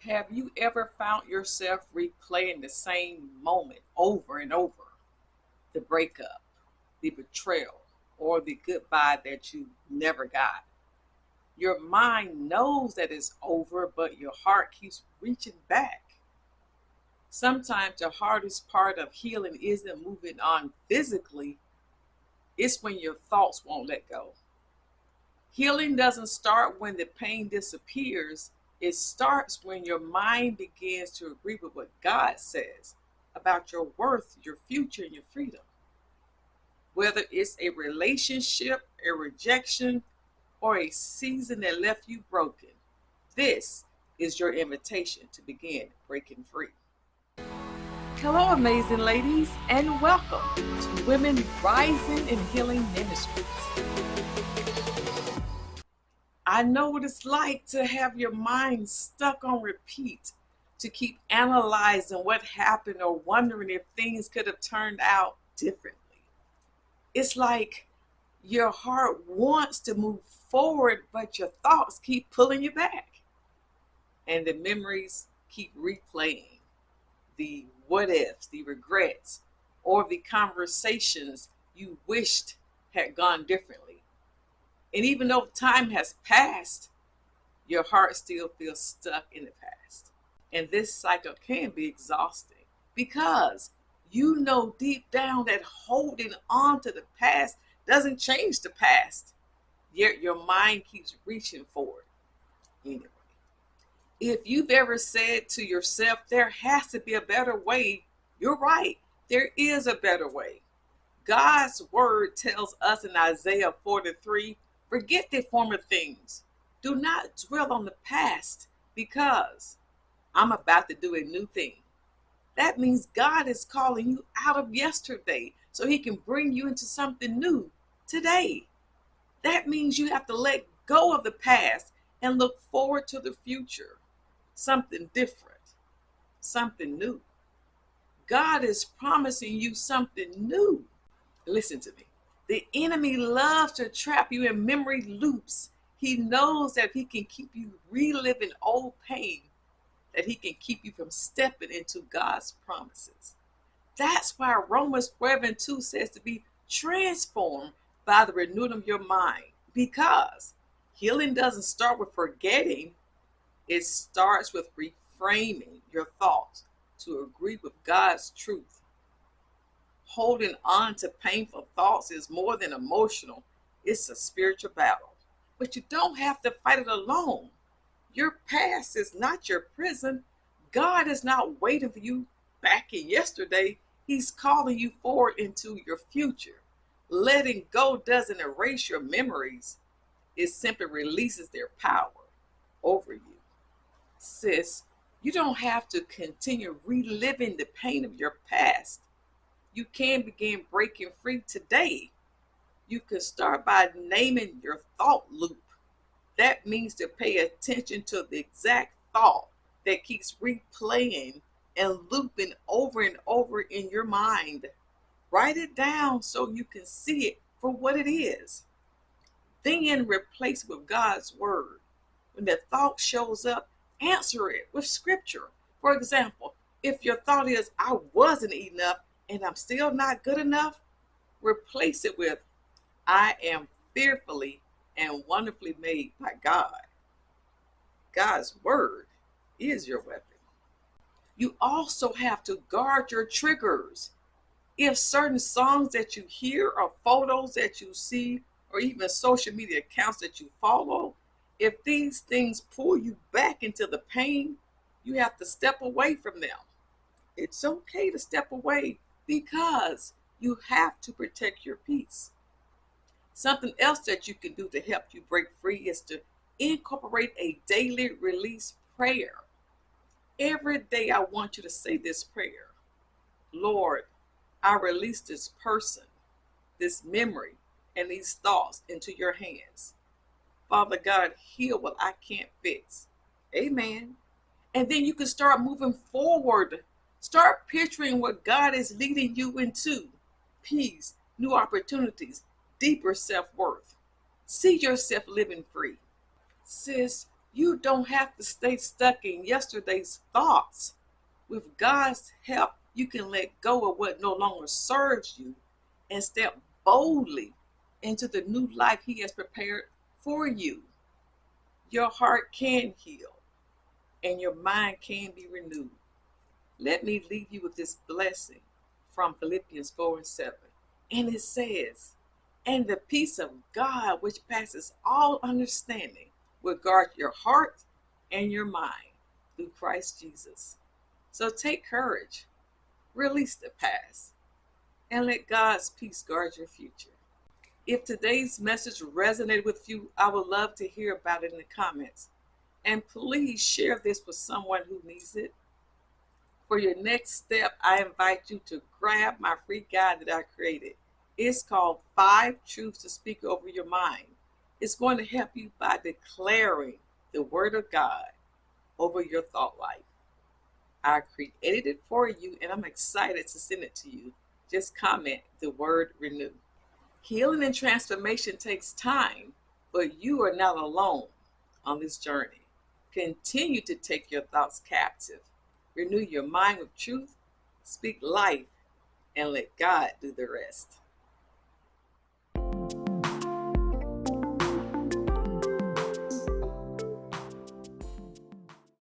Have you ever found yourself replaying the same moment over and over? The breakup, the betrayal, or the goodbye that you never got. Your mind knows that it's over, but your heart keeps reaching back. Sometimes the hardest part of healing isn't moving on physically, it's when your thoughts won't let go. Healing doesn't start when the pain disappears, it starts when your mind begins to agree with what God says about your worth, your future, and your freedom. Whether it's a relationship, a rejection, or a season that left you broken, this is your invitation to begin breaking free. Hello, amazing ladies, and welcome to Women Rising and Healing Ministries. I know what it's like to have your mind stuck on repeat, to keep analyzing what happened or wondering if things could have turned out differently. It's like your heart wants to move forward, but your thoughts keep pulling you back. And the memories keep replaying the what ifs, the regrets, or the conversations you wished had gone differently. And even though time has passed, your heart still feels stuck in the past. And this cycle can be exhausting because you know deep down that holding on to the past doesn't change the past, yet your mind keeps reaching for it anyway. If you've ever said to yourself, there has to be a better way, you're right. There is a better way. God's word tells us in Isaiah 43, forget the former things. Do not dwell on the past because I'm about to do a new thing. That means God is calling you out of yesterday so he can bring you into something new today. That means you have to let go of the past and look forward to the future. Something different, something new. God is promising you something new. Listen to me. The enemy loves to trap you in memory loops. He knows that he can keep you reliving old pain, that he can keep you from stepping into God's promises. That's why Romans 12:2 says to be transformed by the renewing of your mind. Because healing doesn't start with forgetting, it starts with reframing your thoughts to agree with God's truth. Holding on to painful thoughts is more than emotional, it's a spiritual battle. But you don't have to fight it alone. Your past is not your prison. God is not waiting for you back in yesterday. He's calling you forward into your future. Letting go doesn't erase your memories. It simply releases their power over you. Sis, you don't have to continue reliving the pain of your past. You can begin breaking free today. You can start by naming your thought loop. That means to pay attention to the exact thought that keeps replaying and looping over and over in your mind. Write it down so you can see it for what it is. Then replace it with God's word. When the thought shows up, answer it with scripture. For example, if your thought is, I wasn't enough and I'm still not good enough, replace it with, I am fearfully and wonderfully made by God. God's word is your weapon. You also have to guard your triggers. If certain songs that you hear or photos that you see or even social media accounts that you follow, if these things pull you back into the pain, you have to step away from them. It's okay to step away because you have to protect your peace. Something else that you can do to help you break free is to incorporate a daily release prayer. Every day I want you to say this prayer. Lord, I release this person, this memory, and these thoughts into your hands. Father God, heal what I can't fix. Amen. And then you can start moving forward. Start picturing what God is leading you into. Peace, new opportunities, deeper self-worth. See yourself living free. Sis, You don't have to stay stuck in yesterday's thoughts. With God's help, you can let go of what no longer serves you and step boldly into the new life He has prepared for you. Your heart can heal and your mind can be renewed. Let me leave you with this blessing from Philippians 4 and 7. And it says, and the peace of God, which passes all understanding, will guard your heart and your mind through Christ Jesus. So take courage, release the past, and let God's peace guard your future. If today's message resonated with you, I would love to hear about it in the comments. And please share this with someone who needs it. For your next step, I invite you to grab my free guide that I created. It's called 5 Truths to Speak Over Your Mind. It's going to help you by declaring the Word of God over your thought life. I created it for you and I'm excited to send it to you. Just comment the word renew. Healing and transformation takes time, but you are not alone on this journey. Continue to take your thoughts captive. Renew your mind with truth, speak life, and let God do the rest.